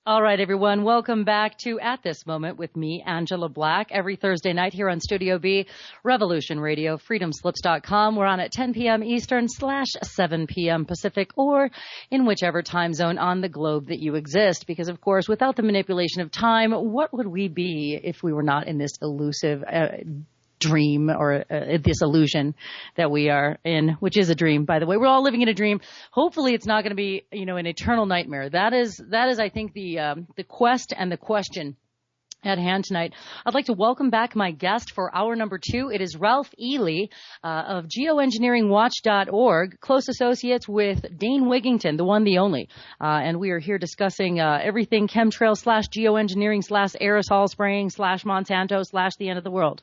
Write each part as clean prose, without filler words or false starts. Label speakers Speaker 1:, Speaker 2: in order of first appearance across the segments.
Speaker 1: All right, everyone. Welcome back to At This Moment with me, Angela Black, every Thursday night here on Studio B, Revolution Radio, freedomslips.com. We're on at 10 p.m. Eastern / 7 p.m. Pacific, or in whichever time zone on the globe that you exist. Because, of course, without the manipulation of time, what would we be if we were not in this elusive dream or this illusion that we are in, which is a dream, by the way. We're all living in a dream. Hopefully it's not going to be, an eternal nightmare. That is, I think, the quest and the question at hand tonight. I'd like to welcome back my guest for hour number 2. It is Ralph Ely of GeoEngineeringWatch.org, close associates with Dane Wigington, the one, the only. And we are here discussing everything chemtrail / geoengineering / aerosol spraying / Monsanto / the end of the world.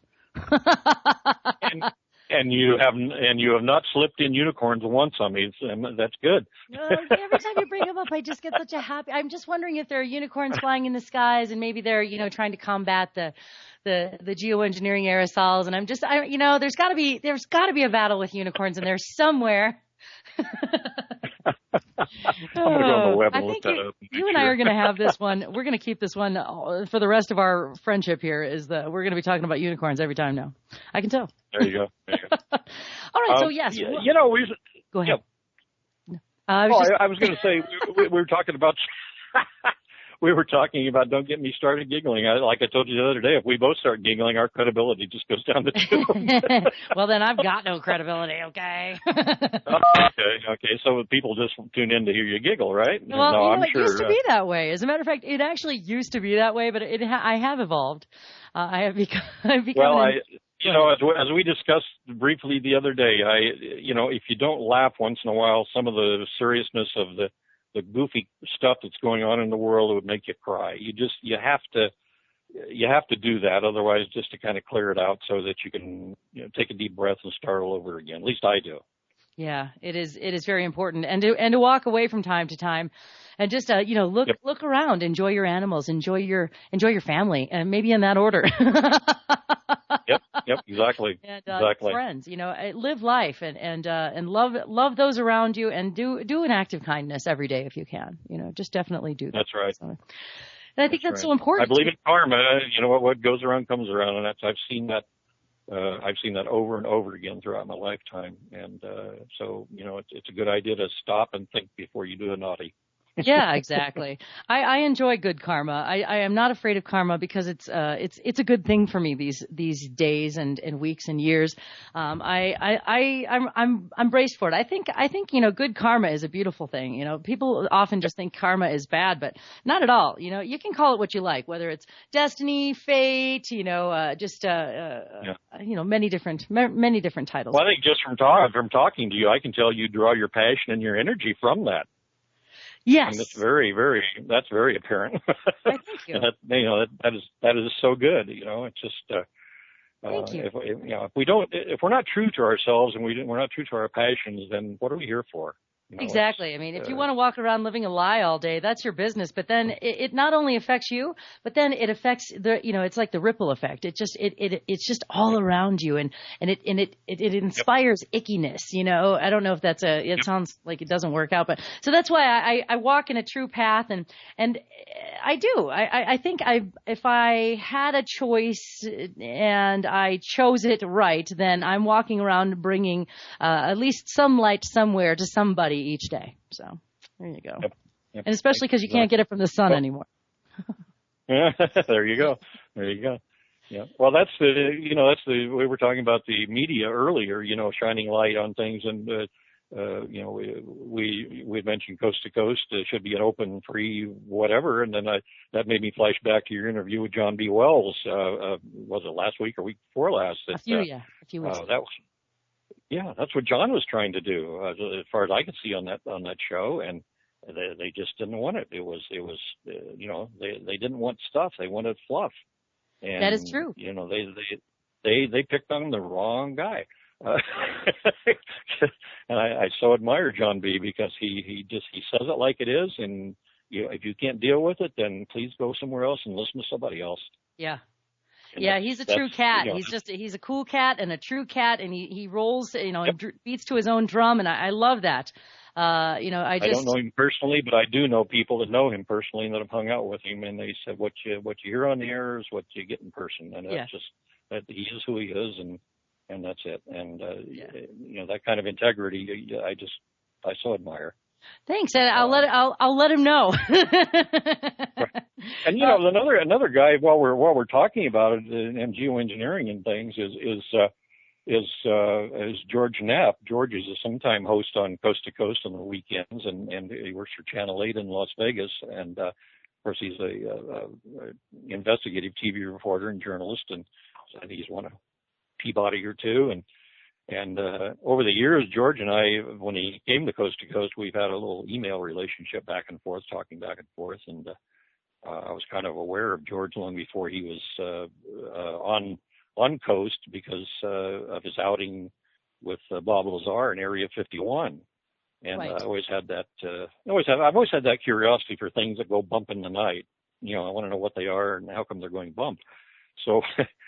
Speaker 2: and you have not slipped in unicorns once on me. That's good.
Speaker 1: Every time you bring them up, I just get such a happy. I'm just wondering if there are unicorns flying in the skies, and maybe they're trying to combat the geoengineering aerosols. And there's got to be a battle with unicorns in there somewhere.
Speaker 2: I'm going to go on the web and look that up.
Speaker 1: You and I are going to have this one. We're going to keep this one for the rest of our friendship here. We're going to be talking about unicorns every time now. I can tell.
Speaker 2: There you go.
Speaker 1: All right. So yes. Go ahead.
Speaker 2: Yeah. I was going to say we were talking about. We were talking about don't get me started giggling. Like I told you the other day, if we both start giggling, our credibility just goes down the tube.
Speaker 1: Well, then I've got no credibility, okay?
Speaker 2: Okay. So people just tune in to hear you giggle, right?
Speaker 1: Well, I'm sure, it used to be that way. As a matter of fact, it actually used to be that way, but I have evolved. I have become.
Speaker 2: As we discussed briefly the other day, if you don't laugh once in a while, some of the seriousness of the goofy stuff that's going on in the world, it would make you cry. You have to do that, otherwise, just to kind of clear it out so that you can take a deep breath and start all over again. At least I do.
Speaker 1: Yeah, it is very important, and to walk away from time to time, and just look around, enjoy your animals, enjoy your family, and maybe in that order.
Speaker 2: Yep, exactly.
Speaker 1: And
Speaker 2: exactly.
Speaker 1: Friends, live life and love those around you, and do an act of kindness every day if you can. Just definitely do that.
Speaker 2: That's right.
Speaker 1: So, and I think that's so important.
Speaker 2: I believe in karma. What goes around comes around, and I've seen that. I've seen that over and over again throughout my lifetime, and so it's a good idea to stop and think before you do a naughty.
Speaker 1: Yeah, exactly. I enjoy good karma. I am not afraid of karma because it's a good thing for me these days and weeks and years. I'm braced for it. I think good karma is a beautiful thing. People often just think karma is bad, but not at all. You can call it what you like, whether it's destiny, fate, many different titles.
Speaker 2: Well, I think just from talking to you, I can tell you draw your passion and your energy from that.
Speaker 1: Yes,
Speaker 2: and that's very apparent.
Speaker 1: Thank you.
Speaker 2: that is so good. It's just
Speaker 1: thank you.
Speaker 2: If we're not true to ourselves and we're not true to our passions, then what are we here for?
Speaker 1: Exactly. I mean, if you want to walk around living a lie all day, that's your business. But then it not only affects you, but then it affects it's like the ripple effect. It's just all around you, and it inspires ickiness. I don't know if that's it sounds like it doesn't work out, but so that's why I walk in a true path, and I do. I think if I had a choice and I chose it right, then I'm walking around bringing at least some light somewhere to somebody each day. So there you go. Yep. And especially because you can't get it from the sun anymore.
Speaker 2: There you go. Yeah. Well, that's we were talking about the media earlier, shining light on things, and we mentioned coast to coast should be an open, free, whatever, and then that made me flash back to your interview with John B. Wells. Was it last week or week before last?
Speaker 1: A few weeks.
Speaker 2: That's what John was trying to do, as far as I could see on that show, and they just didn't want it. It was they didn't want stuff. They wanted fluff. And,
Speaker 1: that is true.
Speaker 2: They picked on the wrong guy. And I so admire John B. because he says it like it is, and if you can't deal with it, then please go somewhere else and listen to somebody else.
Speaker 1: Yeah. Yeah, he's a true cat. He's a cool cat and a true cat, and he rolls, and beats to his own drum, and I love that.
Speaker 2: I don't know him personally, but I do know people that know him personally and that have hung out with him, and they said what you hear on the air is what you get in person, and that's just that he is who he is, and that's it. And that kind of integrity, I so admire.
Speaker 1: Thanks, and I'll let him know.
Speaker 2: Right. And another guy while we're talking about it and geoengineering and things is George Knapp. George is a sometime host on Coast to Coast on the weekends, and he works for Channel 8 in Las Vegas. And of course, he's a investigative TV reporter and journalist, and I think he's won a Peabody or two. And over the years, George and I, when he came to Coast, we've had a little email relationship back and forth, talking back and forth. And I was kind of aware of George long before he was on Coast because of his outing with Bob Lazar in Area 51. And I always had that. I've always had that curiosity for things that go bump in the night. I want to know what they are and how come they're going bump. So,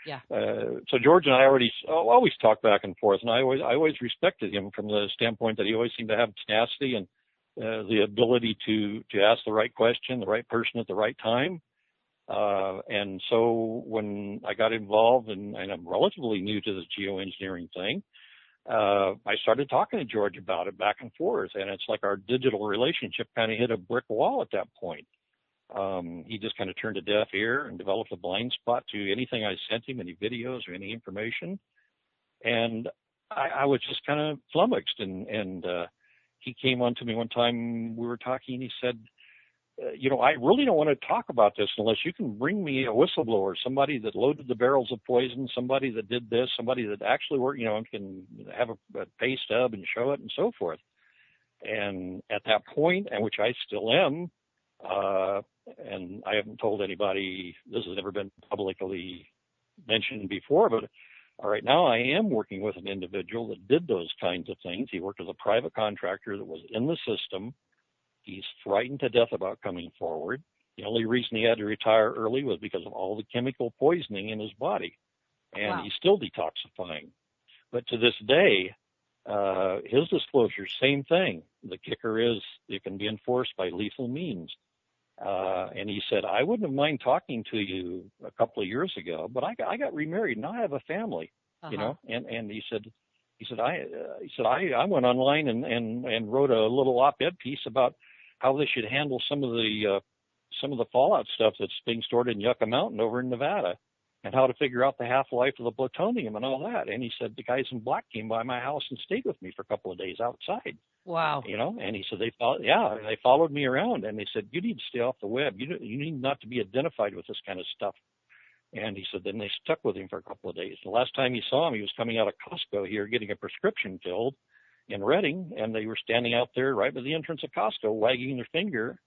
Speaker 2: so George and I always talk back and forth, and I always respected him from the standpoint that he always seemed to have tenacity and the ability to ask the right question, the right person at the right time. And so when I got involved, and I'm relatively new to this geoengineering thing, I started talking to George about it back and forth, and it's like our digital relationship kind of hit a brick wall at that point. He just kind of turned a deaf ear and developed a blind spot to anything I sent him, any videos or any information. And I was just kind of flummoxed. And he came on to me one time, we were talking, and he said, I really don't want to talk about this unless you can bring me a whistleblower, somebody that loaded the barrels of poison, somebody that did this, somebody that actually worked, can have a pay stub and show it and so forth. And at that point, and which I still am, and I haven't told anybody, this has never been publicly mentioned before, but right now I am working with an individual that did those kinds of things. He worked as a private contractor that was in the system. He's frightened to death about coming forward. The only reason he had to retire early was because of all the chemical poisoning in his body. And he's still detoxifying. But to this day, his disclosure, same thing. The kicker is it can be enforced by lethal means. And he said, I wouldn't have mind talking to you a couple of years ago, but I got remarried. Now I have a family, and he said I went online and wrote a little op-ed piece about how they should handle some of the fallout stuff that's being stored in Yucca Mountain over in Nevada, and how to figure out the half-life of the plutonium and all that. And he said the guys in black came by my house and stayed with me for a couple of days outside.
Speaker 1: Wow.
Speaker 2: And he said they followed me around, and they said, you need to stay off the web. You need not to be identified with this kind of stuff. And he said then they stuck with him for a couple of days. The last time he saw him, he was coming out of Costco here getting a prescription filled in Redding, and they were standing out there right by the entrance of Costco wagging their finger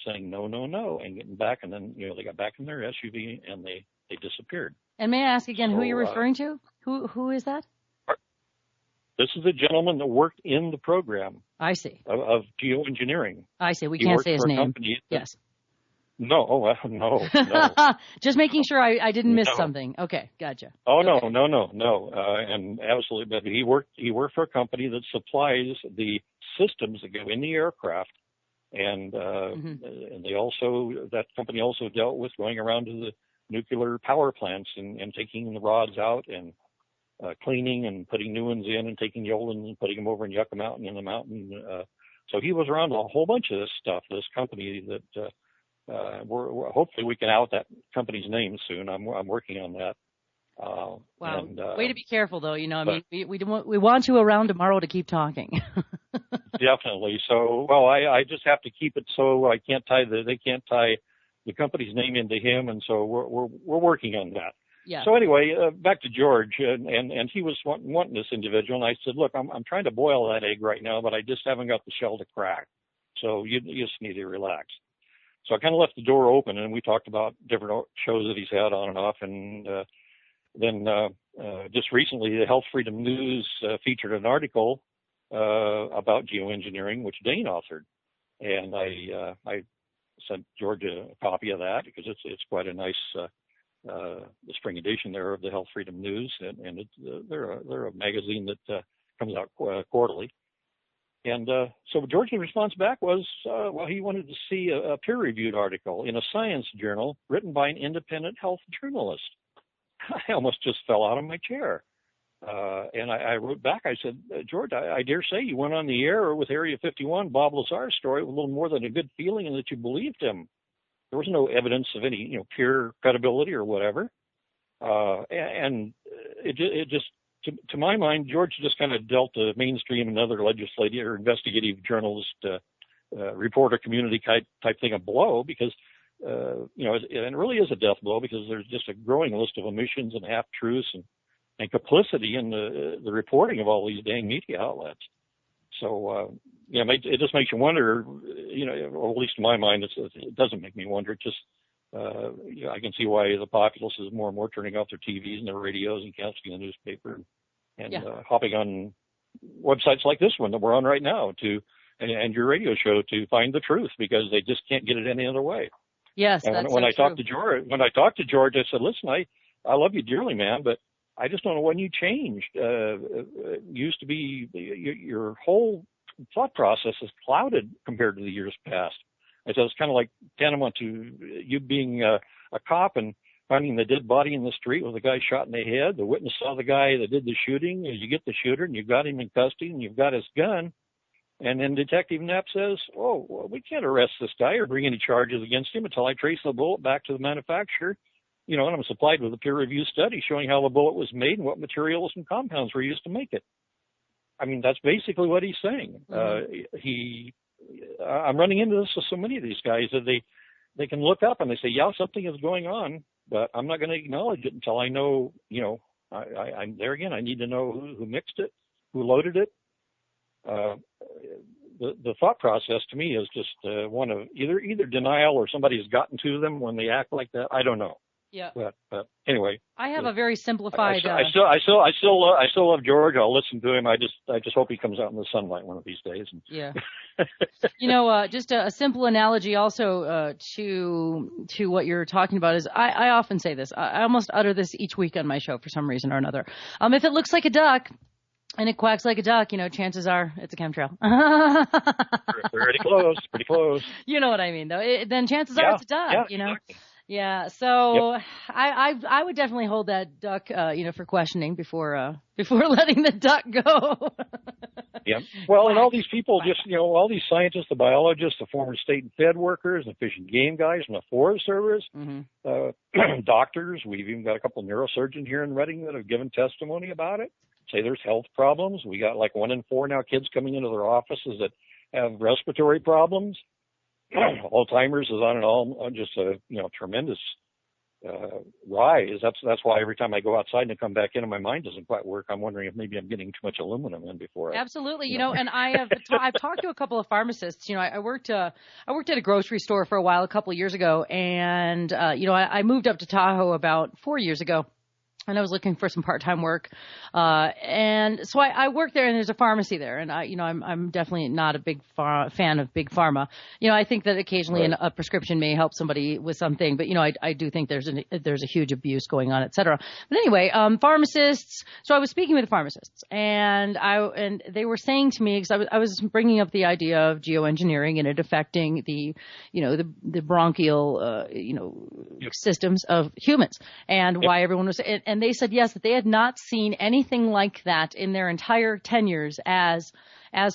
Speaker 2: saying no, no, no, and getting back. And then, they got back in their SUV and they disappeared.
Speaker 1: And may I ask again who you're referring to? Who is that?
Speaker 2: This is a gentleman that worked in the program.
Speaker 1: I see.
Speaker 2: Of geoengineering.
Speaker 1: I see. We can't say his name. Yes.
Speaker 2: No.
Speaker 1: Just making sure I didn't miss something. Okay, gotcha.
Speaker 2: Oh,
Speaker 1: okay.
Speaker 2: No. And absolutely, but he worked for a company that supplies the systems that go in the aircraft. And and that company also dealt with going around to the nuclear power plants and taking the rods out and cleaning and putting new ones in and taking the old ones and putting them over in Yucca Mountain in the mountain. So he was around a whole bunch of this stuff, this company that we're hopefully we can out that company's name soon. I'm working on that.
Speaker 1: Wow. And, way to be careful though. We want you around tomorrow to keep talking.
Speaker 2: Definitely. So, I just have to keep it so they can't tie the company's name into him. And so we're working on that. Yeah. So anyway, back to George, and he was wanting this individual, and I said, look, I'm trying to boil that egg right now, but I just haven't got the shell to crack. So you just need to relax. So I kind of left the door open, and we talked about different shows that he's had on and off, and then just recently, the Health Freedom News featured an article about geoengineering, which Dane authored, and I sent George a copy of that because it's quite a nice. The spring edition there of the Health Freedom News, and they're a magazine that comes out quarterly. And so George's response back was, well, he wanted to see a peer-reviewed article in a science journal written by an independent health journalist. I almost just fell out of my chair. And I wrote back, I said, George, I dare say you went on the air with Area 51, Bob Lazar's story, with a little more than a good feeling and that you believed him. There was no evidence of any, peer credibility or whatever. And it just, to my mind, George just kind of dealt the mainstream and other legislative or investigative journalist, reporter community type thing a blow because, and it really is a death blow because there's just a growing list of omissions and half-truths and complicity in the reporting of all these dang media outlets. So, it just makes you wonder, or at least in my mind, it doesn't make me wonder. It just, I can see why the populace is more and more turning off their TVs and their radios and canceling the newspaper and hopping on websites like this one that we're on right now and your radio show to find the truth because they just can't get it any other way.
Speaker 1: Yes,
Speaker 2: and
Speaker 1: that's
Speaker 2: when
Speaker 1: so
Speaker 2: I talked to George, I said, listen, I love you dearly, man, but I just don't know when you changed. Used to be your whole thought process is clouded compared to the years past. I said it's kind of like tantamount to you being a cop and finding the dead body in the street with a guy shot in the head. The witness saw the guy that did the shooting. You get the shooter and you've got him in custody and you've got his gun. And then Detective Knapp says, well, we can't arrest this guy or bring any charges against him until I trace the bullet back to the manufacturer. And I'm supplied with a peer-reviewed study showing how the bullet was made and what materials and compounds were used to make it. I mean, that's basically what he's saying. I'm running into this with so many of these guys that they can look up and they say, yeah, something is going on, but I'm not going to acknowledge it until I know, I'm there again. I need to know who mixed it, who loaded it. The thought process to me is just one of either denial or somebody has gotten to them when they act like that. I don't know.
Speaker 1: Yeah.
Speaker 2: But anyway,
Speaker 1: I have a very simplified.
Speaker 2: I still love George. I'll listen to him. I just hope he comes out in the sunlight one of these days.
Speaker 1: Yeah. Just a simple analogy also to what you're talking about is I often say this. I almost utter this each week on my show for some reason or another. If it looks like a duck and it quacks like a duck, chances are it's a chemtrail.
Speaker 2: Pretty close.
Speaker 1: You know what I mean, though. Then chances are it's a duck.
Speaker 2: Exactly.
Speaker 1: Yeah, so yep. I would definitely hold that duck, for questioning before letting the duck go.
Speaker 2: Yeah. Well, and all these people, all these scientists, the biologists, the former state and fed workers, the fish and game guys from the Forest Service, doctors. We've even got a couple of neurosurgeons here in Reading that have given testimony about it. Say there's health problems. We got like 1 in 4 now kids coming into their offices that have respiratory problems. Alzheimer's is on and on, just a tremendous rise. That's why every time I go outside and come back in and my mind doesn't quite work, I'm wondering if maybe I'm getting too much aluminum in before.
Speaker 1: Absolutely, and I've talked to a couple of pharmacists. I worked at a grocery store for a while a couple of years ago, and I moved up to Tahoe about 4 years ago. And I was looking for some part-time work. And so I work there, and there's a pharmacy there. And I'm definitely not a big fan of big pharma. I think that occasionally a prescription may help somebody with something, but I do think there's a huge abuse going on, et cetera. But anyway, pharmacists. So I was speaking with pharmacists, and they were saying to me, because I was bringing up the idea of geoengineering and it affecting the bronchial systems of humans, and why everyone was and they said, yes, that they had not seen anything like that in their entire tenures as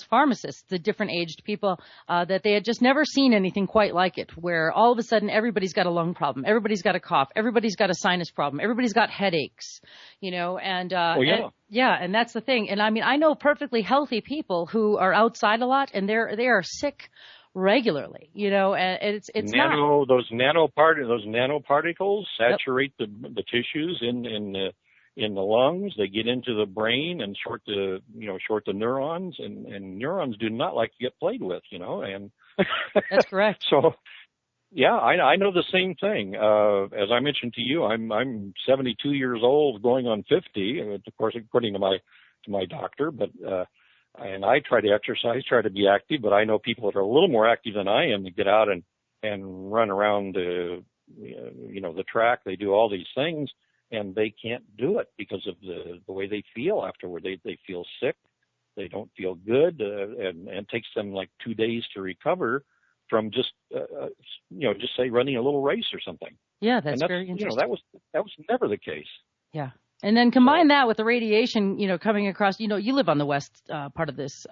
Speaker 1: pharmacists, the different aged people, that they had just never seen anything quite like it, where all of a sudden everybody's got a lung problem, everybody's got a cough, everybody's got a sinus problem, everybody's got headaches, and that's the thing. And I mean, I know perfectly healthy people who are outside a lot and they are sick regularly, and it's
Speaker 2: those nanoparticles saturate the tissues in the lungs. They get into the brain and short the neurons, and neurons do not like to get played with, and
Speaker 1: that's correct.
Speaker 2: So yeah, I know the same thing. As I mentioned to you, I'm 72 years old, going on 50, of course, according to my doctor, but and I try to exercise, try to be active, but I know people that are a little more active than I am to get out and run around, the track. They do all these things, and they can't do it because of the way they feel afterward. They feel sick. They don't feel good, and it takes them like 2 days to recover from just, just say running a little race or something.
Speaker 1: Yeah, that's very interesting.
Speaker 2: That was never the case.
Speaker 1: Yeah. And then combine that with the radiation, coming across, you live on the west part of this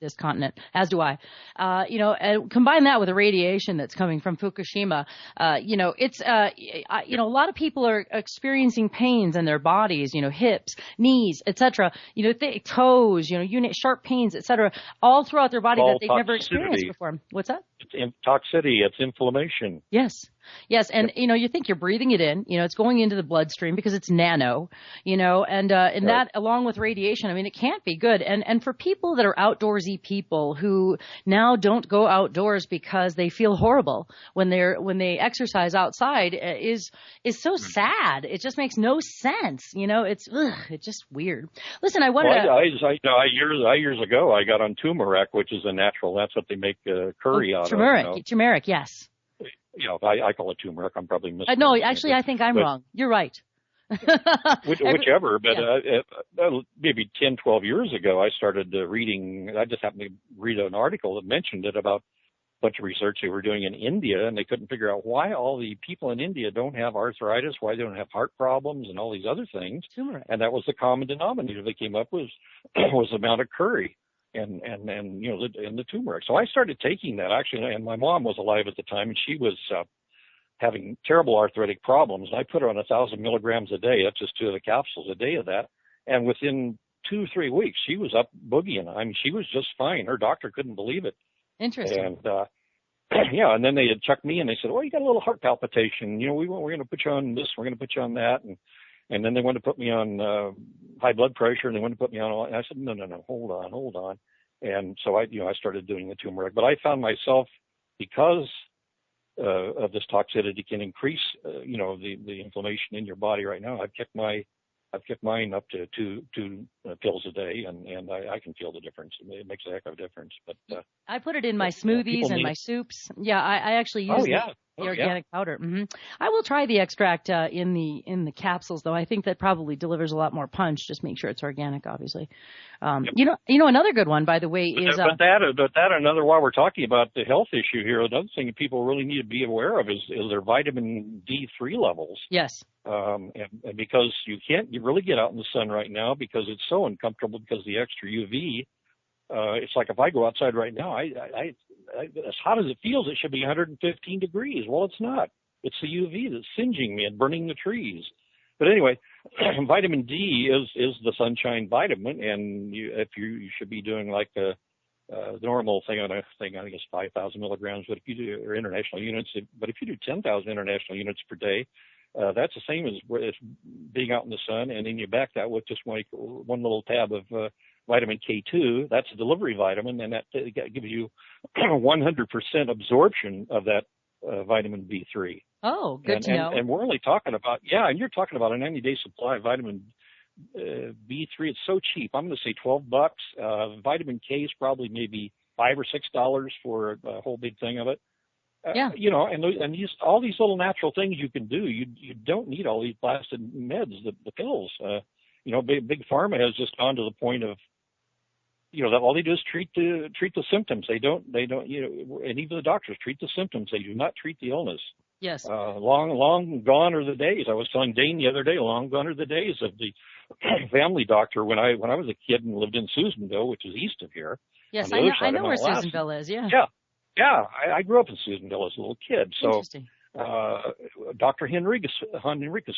Speaker 1: this continent, as do I. And combine that with the radiation that's coming from Fukushima. It's a lot of people are experiencing pains in their bodies, hips, knees, etc. Toes, sharp pains, etc. all throughout their body that they've never experienced before. What's that?
Speaker 2: It's toxicity. It's inflammation.
Speaker 1: Yes. Yes, and you think you're breathing it in, it's going into the bloodstream because it's nano, and that along with radiation, I mean, it can't be good. And for people that are outdoorsy people who now don't go outdoors because they feel horrible when they exercise outside is so sad. It just makes no sense, it's just weird. Listen, I wanted years ago I got on turmeric, which is a natural. That's what they make curry out of. Turmeric, yes.
Speaker 2: I call it turmeric. I'm probably missing.
Speaker 1: No, actually, I think I'm wrong. You're right.
Speaker 2: Whichever, but maybe 10, 12 years ago, I started reading. I just happened to read an article that mentioned it about a bunch of research they were doing in India, and they couldn't figure out why all the people in India don't have arthritis, why they don't have heart problems, and all these other things.
Speaker 1: Turmeric.
Speaker 2: And that was the common denominator they came up with was the amount of curry. And the turmeric. So I started taking that actually, and my mom was alive at the time, and she was having terrible arthritic problems. I put her on 1,000 milligrams a day. That's just 2 of the capsules a day of that. And within 2-3 weeks, she was up boogieing. I mean, she was just fine. Her doctor couldn't believe it.
Speaker 1: Interesting.
Speaker 2: And and then they had checked me, and they said, "Well, you got a little heart palpitation. We're going to put you on this. We're going to put you on that." And then they wanted to put me on high blood pressure, and they wanted to put me on. And I said, no, hold on. And so I started doing the turmeric. But I found myself, because of this toxicity can increase, the inflammation in your body right now. I've kept mine up to two pills a day, and I can feel the difference. It makes a heck of a difference. But
Speaker 1: I put it in my smoothies and my soups. Yeah, I actually use the organic powder. Mm-hmm. I will try the extract in the capsules, though. I think that probably delivers a lot more punch. Just make sure it's organic, obviously. Another good one, by the way, is another. While we're talking about the health issue here, another thing that people really need to be aware of is their vitamin D3 levels. Yes.
Speaker 2: And because you can't really get out in the sun right now because it's so uncomfortable because of the extra UV. It's like if I go outside right now, I as hot as it feels, it should be 115 degrees. Well, it's not. It's the UV that's singeing me and burning the trees. But anyway, vitamin D is the sunshine vitamin, and you should be doing like the normal thing on I guess 5,000 milligrams. But if you do or international units, but if you do 10,000 international units per day, that's the same as being out in the sun, and then you back that with just one little tab of vitamin K2. That's a delivery vitamin, and that gives you 100% absorption of that vitamin B3.
Speaker 1: Oh, good to know.
Speaker 2: And we're only talking about, and you're talking about a 90-day supply of vitamin B3. It's so cheap. I'm going to say $12. Vitamin K is probably maybe $5 or $6 for a whole big thing of it. And all these little natural things you can do. You don't need all these blasted meds, the pills. Big pharma has just gone to the point of, that all they do is treat the symptoms. They don't, and even the doctors treat the symptoms. They do not treat the illness.
Speaker 1: Yes.
Speaker 2: Long gone are the days. I was telling Dane the other day, long gone are the days of the family doctor when I was a kid and lived in Susanville, which is east of here.
Speaker 1: Yes, I know where Susanville is. Yeah.
Speaker 2: Yeah, I grew up in Susanville as a little kid. So,
Speaker 1: interesting.
Speaker 2: Dr. Henriquez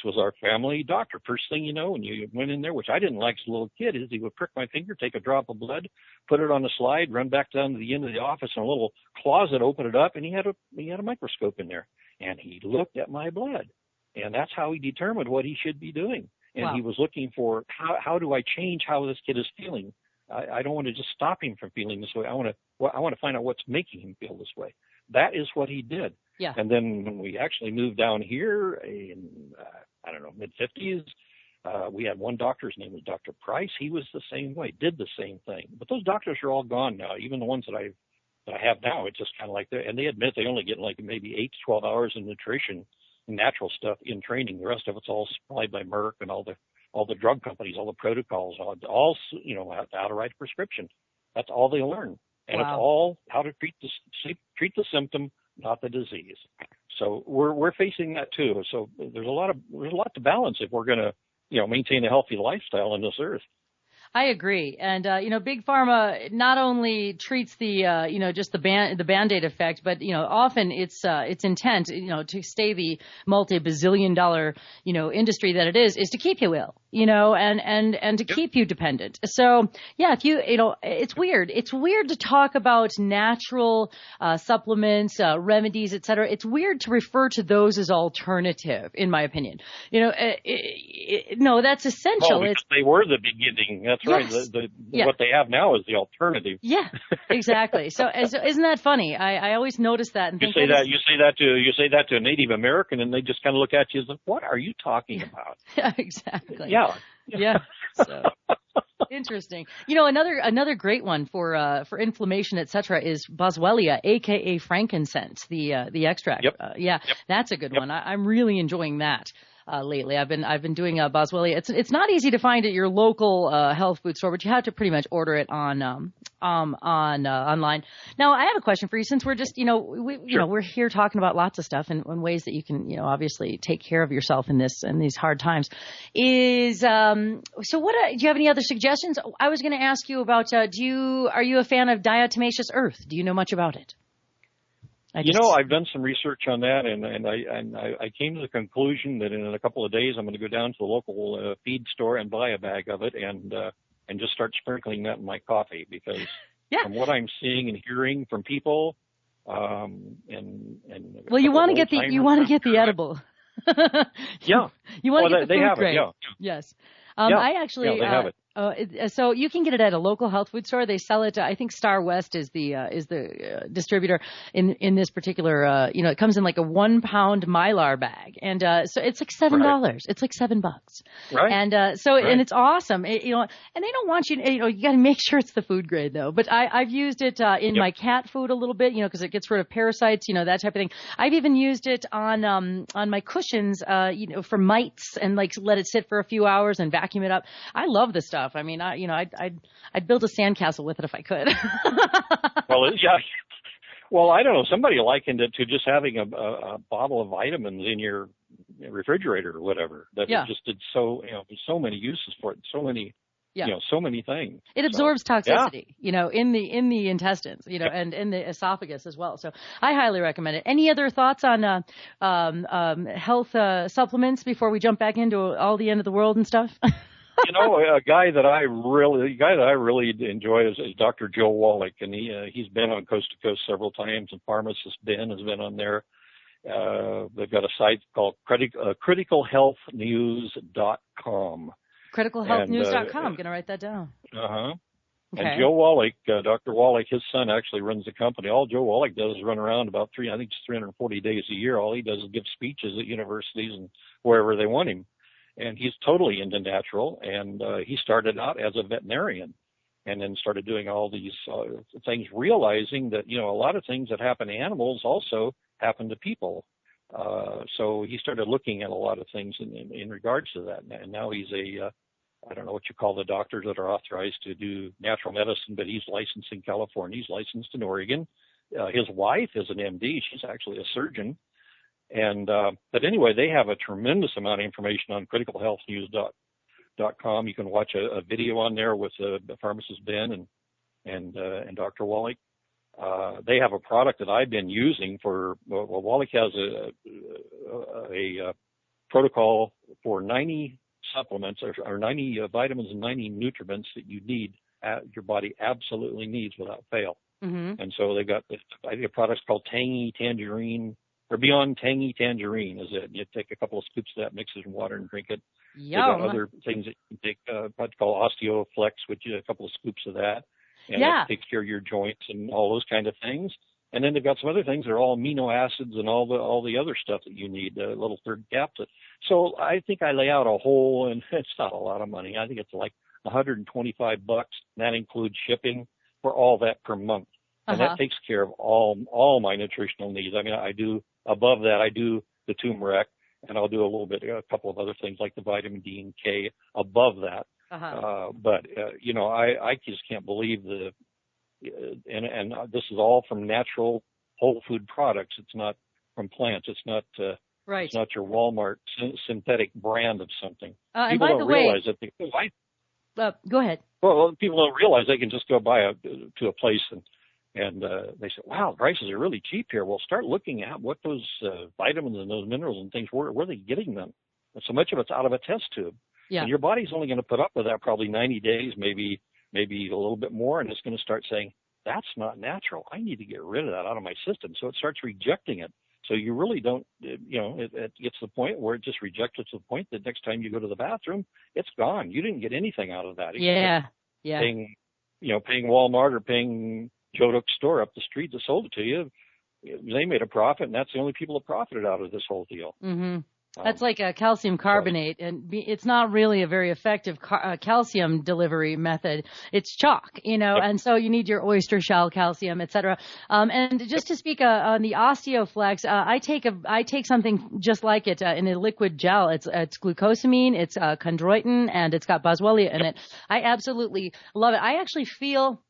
Speaker 2: was our family doctor. First thing you know, when you went in there, which I didn't like as a little kid, is he would prick my finger, take a drop of blood, put it on a slide, run back down to the end of the office in a little closet, open it up, and he had a microscope in there, and he looked at my blood, and that's how he determined what he should be doing. And He was looking for how do I change how this kid is feeling. I don't want to just stop him from feeling this way. I want to find out what's making him feel this way. That is what he did.
Speaker 1: Yeah.
Speaker 2: And then when we actually moved down here in, mid-50s, we had one doctor. His name was Dr. Price. He was the same way, did the same thing. But those doctors are all gone now. Even the ones that I have now, it's just kind of like that. And they admit they only get like maybe 8 to 12 hours of nutrition and natural stuff in training. The rest of it's all supplied by Merck and all the all the drug companies, all the protocols, all how to write a prescription. That's all they learn. And It's all how to treat the symptom, not the disease. So we're facing that too. So there's a lot to balance if we're going to, maintain a healthy lifestyle on this earth.
Speaker 1: I agree. And, Big Pharma not only treats the, just the Band-Aid effect, but, often its intent, to stay the multi-bazillion dollar, industry that it is to keep you ill, and to keep you dependent. So, yeah, if it's weird. It's weird to talk about natural, supplements, remedies, et cetera. It's weird to refer to those as alternative, in my opinion. No, that's essential.
Speaker 2: Because they were the beginning. That's right. What they have now is the alternative.
Speaker 1: Yeah, exactly. So isn't that funny? I always notice that. And
Speaker 2: you say that to a Native American, and they just kind of look at you as like, "What are you talking about?"
Speaker 1: Yeah, exactly.
Speaker 2: Yeah.
Speaker 1: So interesting. Another great one for inflammation, etc., is Boswellia, a.k.a. frankincense, the extract.
Speaker 2: Yep.
Speaker 1: That's a good one. I'm really enjoying that. Lately, I've been doing Boswellia. It's not easy to find at your local health food store, but you have to pretty much order it on online. Now, I have a question for you, since we're just we're here talking about lots of stuff and ways that you can obviously take care of yourself in these hard times. So what do you have any other suggestions? I was going to ask you about are you a fan of Diatomaceous Earth? Do you know much about it?
Speaker 2: I've done some research on that, and I came to the conclusion that in a couple of days I'm going to go down to the local feed store and buy a bag of it and just start sprinkling that in my coffee, because from what I'm seeing and hearing from people, you want
Speaker 1: to get the edible. You want to get the food grade. Yes. I actually
Speaker 2: they have it.
Speaker 1: So you can get it at a local health food store. They sell it. I think Star West is the distributor in this particular. It comes in like a 1 pound Mylar bag, and so it's like $7. Right. It's like $7.
Speaker 2: Right.
Speaker 1: And and it's awesome. And they don't want you. You got to make sure it's the food grade though. But I've used it in my cat food a little bit. Because it gets rid of parasites. That type of thing. I've even used it on my cushions. For mites, and like let it sit for a few hours and vacuum it up. I love this stuff. I mean, I'd build a sandcastle with it if I could.
Speaker 2: Well, I don't know. Somebody likened it to just having a bottle of vitamins in your refrigerator or whatever. That it just did so many uses for it. So many. So many things.
Speaker 1: It absorbs toxicity, in the intestines, and in the esophagus as well. So I highly recommend it. Any other thoughts on health supplements before we jump back into all the end of the world and stuff?
Speaker 2: A guy that I really enjoy is Dr. Joe Wallach, and he's been on Coast to Coast several times, and Pharmacist Ben has been on there. They've got a site called criticalhealthnews.com.
Speaker 1: Criticalhealthnews.com. I'm going to write that down.
Speaker 2: Okay.
Speaker 1: And
Speaker 2: Joe Wallach, Dr. Wallach, his son actually runs the company. All Joe Wallach does is run around about 340 days a year. All he does is give speeches at universities and wherever they want him. And he's totally into natural. And he started out as a veterinarian and then started doing all these things, realizing that, a lot of things that happen to animals also happen to people. So he started looking at a lot of things in regards to that. And now he's I don't know what you call the doctors that are authorized to do natural medicine, but he's licensed in California. He's licensed in Oregon. His wife is an MD. She's actually a surgeon. And, but anyway, they have a tremendous amount of information on criticalhealthnews.com. You can watch a video on there with the pharmacist Ben and Dr. Wallach. They have a product that I've been using Wallach has a protocol for 90 supplements or 90 vitamins and 90 nutriments that you need, your body absolutely needs without fail.
Speaker 1: Mm-hmm.
Speaker 2: And so they got, I think a product's called Tangy Tangerine, or Beyond Tangy Tangerine is it. You take a couple of scoops of that, mix it in water and drink it.
Speaker 1: Yum.
Speaker 2: They got other things that you can take, what's called Osteoflex, which is a couple of scoops of that. And that takes care of your joints and all those kind of things. And then they've got some other things that are all amino acids and all the other stuff that you need, a little third capsule. So I think I lay out a whole, and it's not a lot of money. I think it's like $125. That includes shipping for all that per month. And that takes care of all my nutritional needs. I mean, above that, I do the turmeric and I'll do a couple of other things like the vitamin D and K above that. But I just can't believe and this is all from natural whole food products. It's not from plants. It's not
Speaker 1: right.
Speaker 2: It's not your Walmart synthetic brand of something.
Speaker 1: And
Speaker 2: people
Speaker 1: by
Speaker 2: don't
Speaker 1: the way,
Speaker 2: realize that
Speaker 1: go ahead.
Speaker 2: Well, people don't realize they can just go to a place and they say, wow, prices are really cheap here. Well, start looking at what those vitamins and those minerals and things, where are they getting them? And so much of it's out of a test tube.
Speaker 1: Yeah.
Speaker 2: And your body's only going to put up with that probably 90 days, maybe a little bit more, and it's going to start saying, that's not natural. I need to get rid of that out of my system. So it starts rejecting it. So you really don't, it gets to the point where it just rejects it to the point that next time you go to the bathroom, it's gone. You didn't get anything out of that.
Speaker 1: Yeah.
Speaker 2: Paying Walmart or paying Joe Dook's store up the street that sold it to you, they made a profit, and that's the only people that profited out of this whole deal.
Speaker 1: Mm-hmm. That's like a calcium carbonate, and it's not really a very effective calcium delivery method. It's chalk, and so you need your oyster shell calcium, et cetera. And just to speak on the Osteoflex, I take something just like it in a liquid gel. It's glucosamine, it's chondroitin, and it's got boswellia in it. I absolutely love it. I actually feel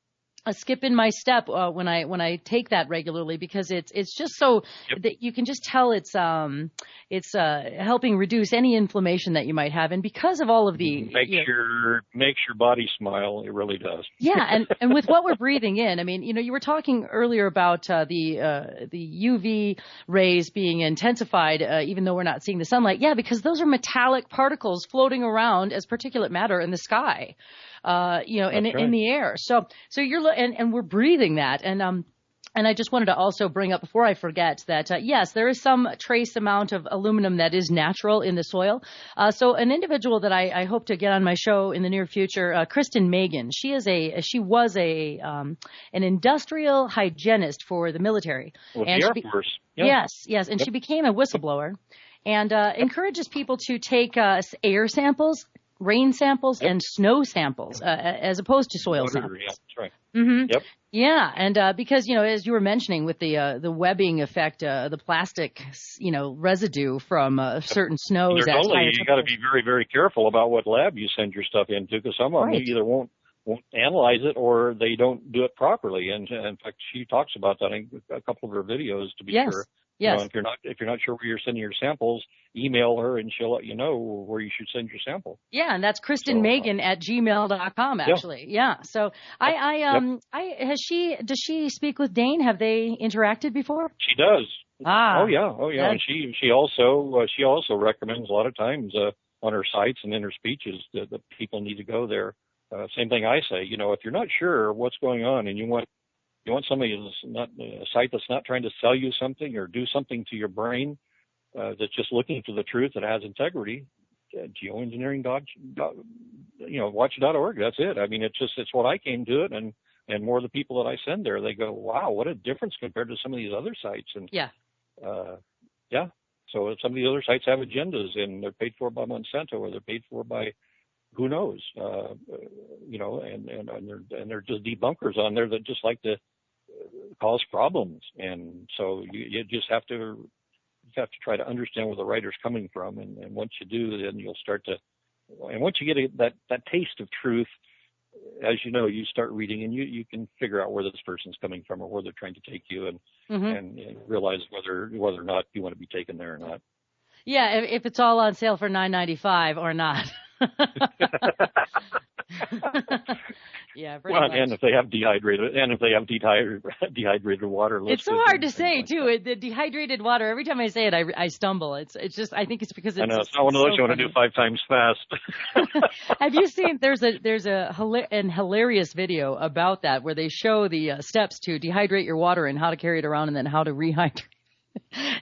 Speaker 1: a skip in my step when I take that regularly, because it's just so that you can just tell it's helping reduce any inflammation that you might have, and because of all of the
Speaker 2: makes your body smile. It really does.
Speaker 1: Yeah, and with what we're breathing in, I mean, you were talking earlier about the UV rays being intensified, even though we're not seeing the sunlight. Yeah, because those are metallic particles floating around as particulate matter in the sky. In the air. So you're, and we're breathing that. And I just wanted to also bring up before I forget that, yes, there is some trace amount of aluminum that is natural in the soil. So an individual that I hope to get on my show in the near future, Kristen Megan, she was an industrial hygienist for the military.
Speaker 2: Well, the Air Force. Yeah.
Speaker 1: Yes. And she became a whistleblower and encourages people to take air samples, rain samples, and snow samples, as opposed to soil samples.
Speaker 2: Yeah, that's right.
Speaker 1: Mm-hmm.
Speaker 2: Yep.
Speaker 1: Yeah, and because as you were mentioning with the webbing effect, the plastic residue from certain snows.
Speaker 2: You got to be very, very careful about what lab you send your stuff into, because some of them either won't analyze it or they don't do it properly. And in fact, she talks about that in a couple of her videos, to be sure.
Speaker 1: Yes.
Speaker 2: If you're not sure where you're sending your samples, email her and she'll let you know where you should send your sample.
Speaker 1: Yeah, and that's Kristen Megan at gmail.com, actually. Yeah. So does she speak with Dane? Have they interacted before?
Speaker 2: She does. Oh yeah.
Speaker 1: Good.
Speaker 2: And she also recommends a lot of times on her sites and in her speeches that people need to go there. Same thing I say. If you're not sure what's going on and you want somebody that's not a site that's not trying to sell you something or do something to your brain, that's just looking for the truth that has integrity, GeoEngineering watch.org. That's it. I mean, it's what I came to it, and more of the people that I send there, they go, wow, what a difference compared to some of these other sites. And so some of the other sites have agendas, and they're paid for by Monsanto, or they're paid for by who knows, and they're just debunkers on there that just like to cause problems. And so you just have to try to understand where the writer's coming from. And once you do, then you'll start to, and once you get that taste of truth, as you start reading and you can figure out where this person's coming from or where they're trying to take you, and realize whether or not you want to be taken there or not.
Speaker 1: Yeah, if it's all on sale for $9.95 or not. Yeah, pretty much.
Speaker 2: And if they have dehydrated water,
Speaker 1: it's so hard to say too. The dehydrated water. Every time I say it, I stumble. It's just. I think it's because it's.
Speaker 2: I know it's not one of those you want to do 5 times fast.
Speaker 1: Have you seen? There's a hilarious video about that where they show the steps to dehydrate your water and how to carry it around and then how to rehydrate.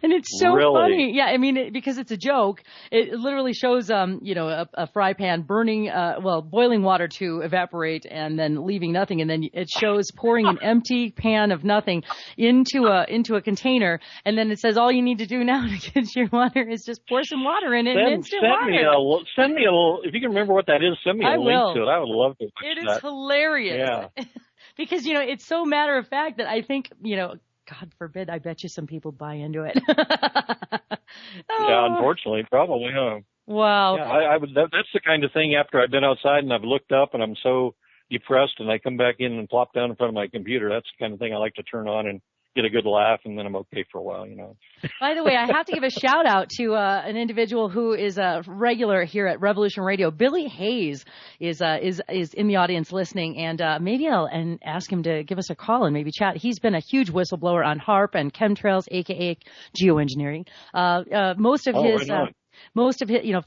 Speaker 1: And it's so funny. Yeah, I mean, because it's a joke. It literally shows, a fry pan burning, boiling water to evaporate and then leaving nothing. And then it shows pouring an empty pan of nothing into a container. And then it says all you need to do now to get your water is just pour some water in it and instant water.
Speaker 2: Send me a little, if you can remember what that is, send me a link to it. I would love to watch that.
Speaker 1: It is hilarious.
Speaker 2: Yeah.
Speaker 1: Because, it's so matter of fact that I think, God forbid, I bet you some people buy into it.
Speaker 2: Yeah, unfortunately, probably, huh?
Speaker 1: Wow.
Speaker 2: Yeah, I would. That's the kind of thing. After I've been outside and I've looked up and I'm so depressed, and I come back in and plop down in front of my computer. That's the kind of thing I like to turn on and get a good laugh, and then I'm okay for a while,
Speaker 1: By the way, I have to give a shout out to an individual who is a regular here at Revolution Radio. Billy Hayes is in the audience listening, and maybe I'll ask him to give us a call and maybe chat. He's been a huge whistleblower on HAARP and Chemtrails, a.k.a. GeoEngineering. Most of his,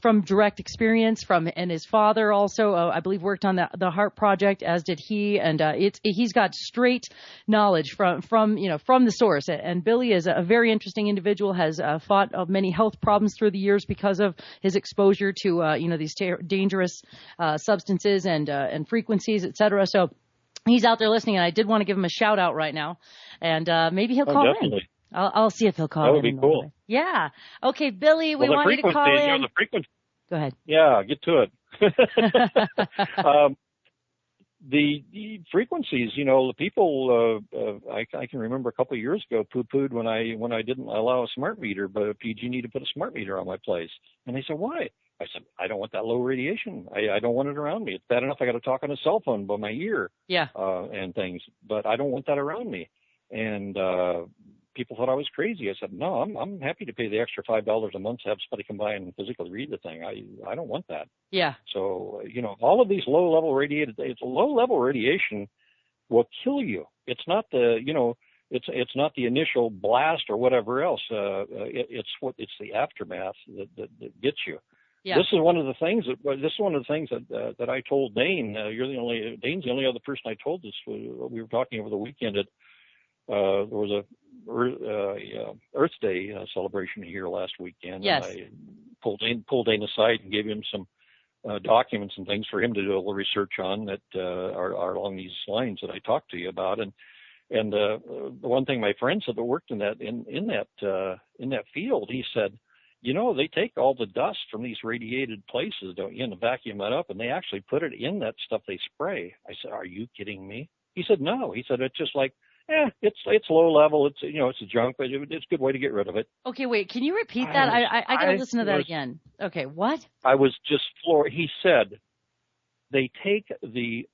Speaker 1: from direct experience and his father also, I believe, worked on the HAARP project, as did he. And he's got straight knowledge from the source. And Billy is a very interesting individual, has fought many health problems through the years because of his exposure to, these dangerous substances and frequencies, et cetera. So he's out there listening, and I did want to give him a shout out right now. And maybe he'll call in. I'll see if he'll call in.
Speaker 2: That would be cool.
Speaker 1: Yeah. Okay, Billy, we want you to call in.
Speaker 2: The frequency.
Speaker 1: Go ahead.
Speaker 2: Yeah, get to it. The frequencies, the people, I can remember a couple of years ago poo-pooed when I didn't allow a smart meter, but PG&E to put a smart meter on my place. And they said, why? I said, I don't want that low radiation. I don't want it around me. It's bad enough I got to talk on a cell phone by my ear.
Speaker 1: Yeah.
Speaker 2: And things, but I don't want that around me. And, people thought I was crazy. I said, no, I'm happy to pay the extra $5 a month to have somebody come by and physically read the thing. I don't want that.
Speaker 1: Yeah.
Speaker 2: So, all of these low-level radiation will kill you. It's not it's not the initial blast or whatever else. It's the aftermath that gets you.
Speaker 1: Yeah.
Speaker 2: This is one of the things that I told Dane. Dane's the only other person I told this. We were talking over the weekend at, there was a Earth Day celebration here last weekend.
Speaker 1: Yes.
Speaker 2: And I pulled Dane aside and gave him some documents and things for him to do a little research on that are along these lines that I talked to you about. And the one thing my friend said that worked in that field, he said, they take all the dust from these radiated places, don't you, and vacuum that up, and they actually put it in that stuff they spray. I said, are you kidding me? He said, no. He said, it's just like, it's low level. It's it's a junk, but it's a good way to get rid of it.
Speaker 1: Okay, wait. Can you repeat that? I got to listen to that again. Okay, what?
Speaker 2: I was just floored. He said they take the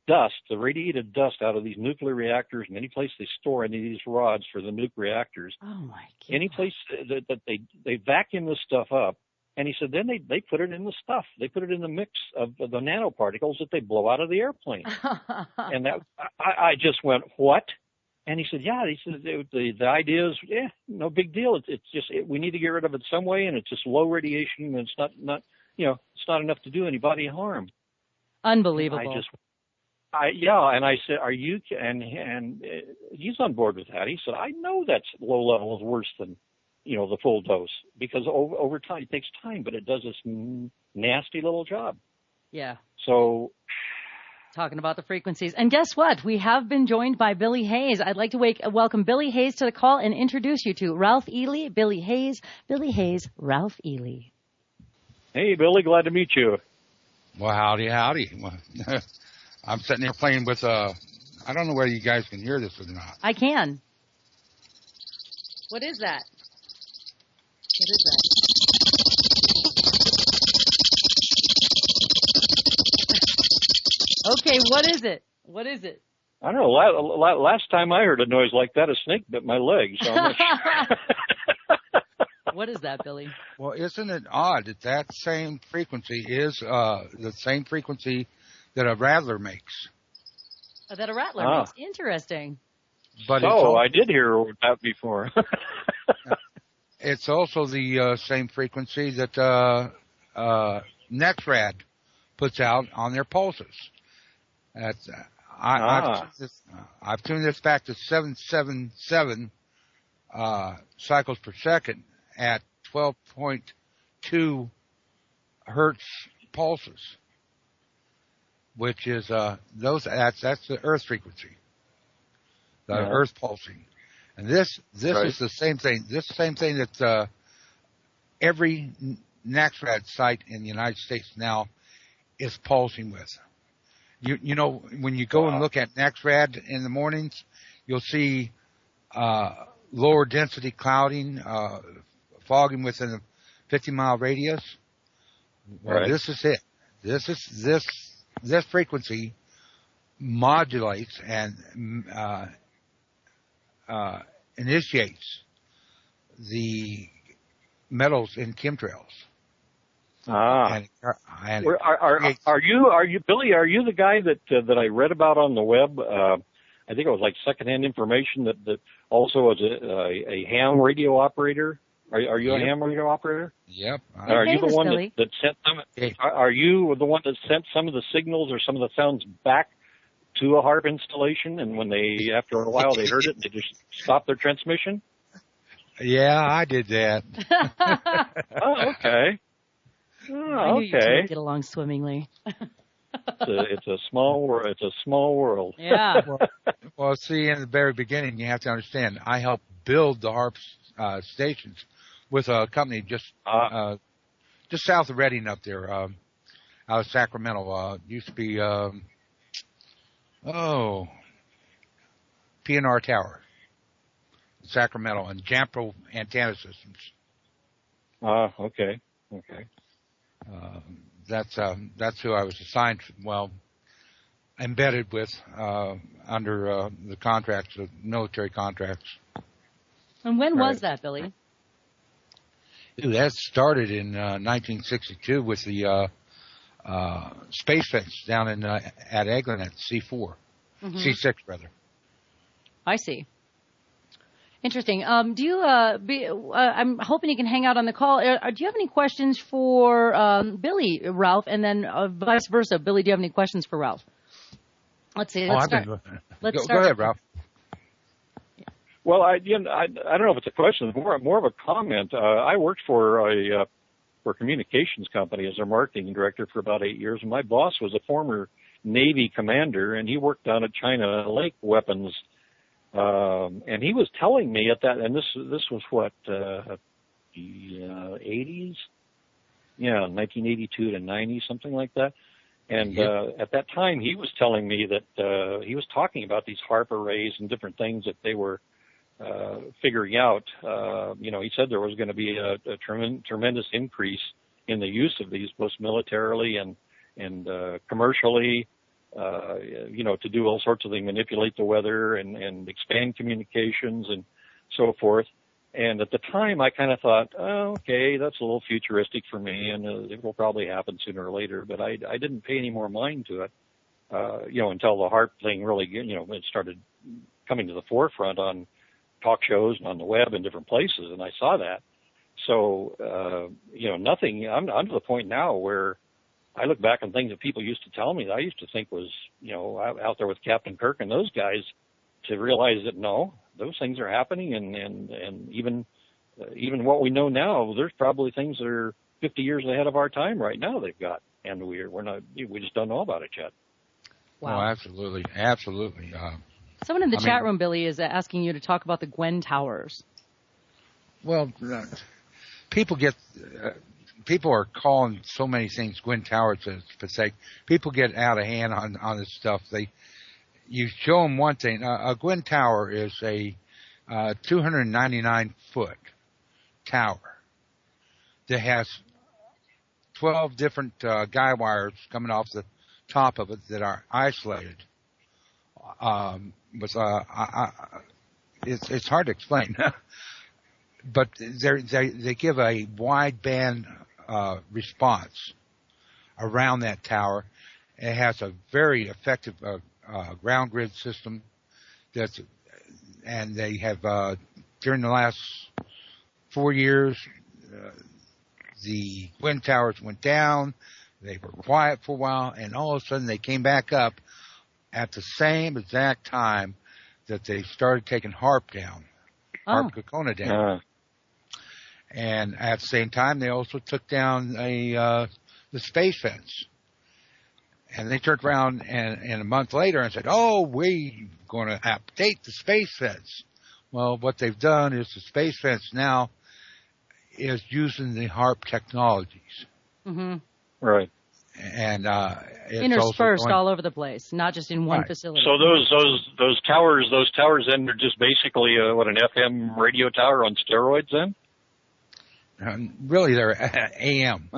Speaker 2: dust, the radiated dust, out of these nuclear reactors, and any place they store any of these rods for the nuke reactors.
Speaker 1: Oh my God.
Speaker 2: Any place that they vacuum this stuff up. And he said, then they put it in the stuff. They put it in the mix of the nanoparticles that they blow out of the airplane. And that I just went, what? And he said, yeah. He said, the idea is, no big deal. It's just we need to get rid of it some way, and it's just low radiation, and it's not it's not enough to do anybody harm.
Speaker 1: Unbelievable.
Speaker 2: And I said, are you? And he's on board with that. He said, I know that's low level is worse than the full dose, because over time, it takes time, but it does this nasty little job.
Speaker 1: Yeah.
Speaker 2: So,
Speaker 1: talking about the frequencies. And guess what? We have been joined by Billy Hayes. I'd like to welcome Billy Hayes to the call and introduce you to Ralph Ely, Billy Hayes, Ralph Ely.
Speaker 2: Hey, Billy, glad to meet you.
Speaker 3: Well, howdy. I'm sitting here playing with, I don't know whether you guys can hear this or not.
Speaker 1: I can. What is that? What is that? Okay, what is it?
Speaker 2: I don't know. Last time I heard a noise like that, a snake bit my leg. So I'm not sure.
Speaker 1: What is that, Billy?
Speaker 3: Well, isn't it odd that same frequency is the same frequency that a rattler makes?
Speaker 1: That a rattler makes. Interesting.
Speaker 3: But
Speaker 2: I did hear that before.
Speaker 3: It's also the same frequency that Nexrad puts out on their pulses. I've tuned this back to 777 cycles per second at 12.2 hertz pulses, which is that's the Earth frequency, the Earth pulsing. And this
Speaker 2: right.
Speaker 3: is the same thing. This same thing that every Nexrad site in the United States now is pulsing with. You know, when you go and look at Nexrad in the mornings, you'll see lower density clouding, fogging within a 50-mile radius. Well,
Speaker 2: right.
Speaker 3: this is it. This frequency modulates and initiates the metals in chemtrails.
Speaker 2: Ah.
Speaker 3: And
Speaker 2: are you Billy? Are you the guy that I read about on the web? I think it was like secondhand information that also is a ham radio operator. Are you a ham radio operator?
Speaker 3: Yep.
Speaker 2: Are you the one that sent them? Are you the one that sent some of the signals or some of the sounds back to a HAARP installation? And when they, after a while, they heard it, and they just stopped their transmission?
Speaker 3: Yeah, I did that.
Speaker 2: Oh, okay.
Speaker 1: I knew you two would get along swimmingly.
Speaker 2: It's a small world. It's a small world.
Speaker 1: Yeah.
Speaker 3: Well, see, in the very beginning, you have to understand, I helped build the HAARP stations with a company just south of Redding up there, out of Sacramento. Used to be P&R Tower, Sacramento, and Jampro Antenna Systems.
Speaker 2: Okay.
Speaker 3: That's who I was assigned, embedded with under the contracts, the military contracts.
Speaker 1: And when was that, Billy?
Speaker 3: That started in 1962 with the space fence down at Eglin at C4, C6 rather.
Speaker 1: I see. Interesting. Do you? I'm hoping you can hang out on the call. Do you have any questions for Billy, Ralph, and then vice versa? Billy, do you have any questions for Ralph? Let's see. Let's start.
Speaker 3: Go ahead, Ralph.
Speaker 2: Well, I don't know if it's a question. It's more of a comment. I worked for a communications company as their marketing director for about 8 years, and my boss was a former Navy commander, and he worked down at China Lake Weapons. And he was telling me at that, and this was what, the 80s? Yeah, 1982 to 90, something like that. And at that time, he was telling me that he was talking about these HAARP arrays and different things that they were figuring out. He said there was going to be a tremendous increase in the use of these, both militarily and commercially. To do all sorts of things, manipulate the weather and expand communications and so forth. And at the time, I kind of thought, okay, that's a little futuristic for me, and it will probably happen sooner or later. But I didn't pay any more mind to it, until the HAARP thing really, it started coming to the forefront on talk shows and on the web and different places, and I saw that. So, nothing. I'm to the point now where I look back on things that people used to tell me that I used to think was, out there with Captain Kirk and those guys, to realize that no, those things are happening, and even what we know now, there's probably things that are 50 years ahead of our time right now they've got, and we just don't know about it yet.
Speaker 1: Wow.
Speaker 3: Oh, absolutely.
Speaker 1: Someone in the chat room, Billy, is asking you to talk about the Gwen Towers.
Speaker 3: Well, people are calling so many things Gwen Towers for sake. People get out of hand on this stuff. You show them one thing. A Gwen Tower is a 299-foot tower that has 12 different guy wires coming off the top of it that are isolated. It's hard to explain, but they give a wide band response around that tower. It has a very effective ground grid system. And they have during the last 4 years, the wind towers went down. They were quiet for a while, and all of a sudden they came back up at the same exact time that they started taking HAARP down, HAARP Kokona down. And at the same time, they also took down the space fence. And they turned around and a month later and said, we're going to update the space fence. Well, what they've done is the space fence now is using the HAARP technologies.
Speaker 1: Mm-hmm.
Speaker 2: Right.
Speaker 3: And it's
Speaker 1: interspersed all over the place, not just in one facility.
Speaker 2: So those towers then are just basically an FM radio tower on steroids then?
Speaker 3: Really, they're AM.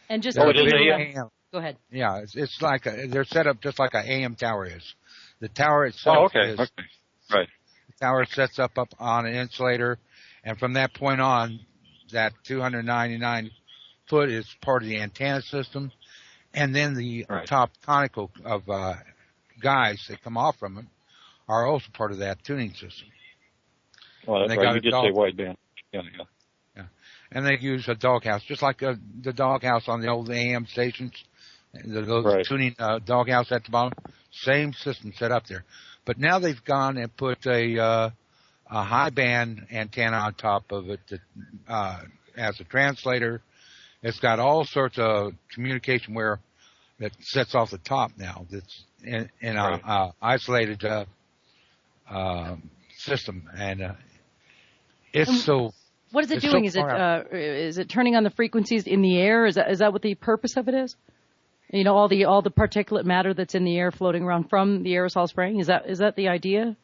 Speaker 1: And just
Speaker 2: it is AM.
Speaker 1: Go ahead.
Speaker 3: Yeah, it's like they're set up just like an AM tower is. The tower itself is
Speaker 2: right.
Speaker 3: The tower sets up on an insulator, and from that point on, that 299 foot is part of the antenna system, and then the top conical of guys that come off from it are also part of that tuning system.
Speaker 2: Well, that's right. You did say wideband. Yeah.
Speaker 3: And they use a doghouse, just like the doghouse on the old AM stations, those tuning doghouse at the bottom. Same system set up there. But now they've gone and put a high band antenna on top of it as a translator. It's got all sorts of communication wire that sets off the top now. That's in a isolated system, and it's so.
Speaker 1: What is it doing?
Speaker 3: So
Speaker 1: is it turning on the frequencies in the air? Is that what the purpose of it is? You know, all the particulate matter that's in the air floating around from the aerosol spraying. Is that the idea?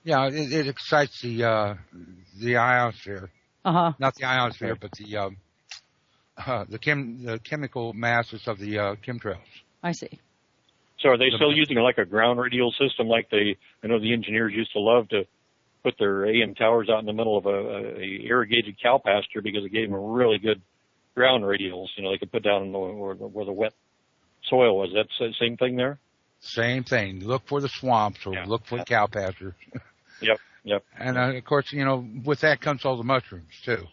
Speaker 3: Yeah, it excites the ionosphere. Not the ionosphere, but the chemical masses of the chemtrails.
Speaker 1: I see.
Speaker 2: So are they still using like a ground radial system like I know the engineers used to love to put their AM towers out in the middle of a irrigated cow pasture because it gave them really good ground radials, they could put down where the wet soil was. That's the same thing there?
Speaker 3: Same thing. Look for the swamps or look for the cow pastures.
Speaker 2: Yep.
Speaker 3: And, of course, with that comes all the mushrooms, too.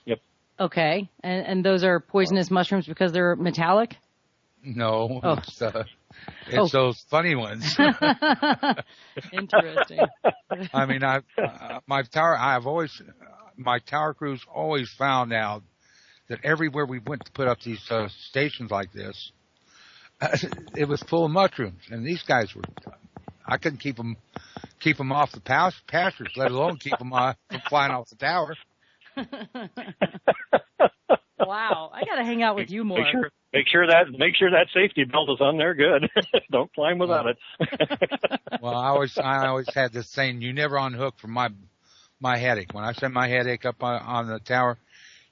Speaker 2: Yep.
Speaker 1: Okay. And those are poisonous mushrooms because they're metallic?
Speaker 3: No. It's those funny ones.
Speaker 1: Interesting.
Speaker 3: I mean, my tower crews always found out that everywhere we went to put up these stations like this, it was full of mushrooms, and these guys I couldn't keep them off the pastures, let alone keep them from flying off the tower.
Speaker 1: Wow, I got to hang out with you more.
Speaker 2: Make sure that safety belt is on there good. Don't climb without it.
Speaker 3: Well, I always had this saying: you never unhook from my headache. When I send my headache up on the tower,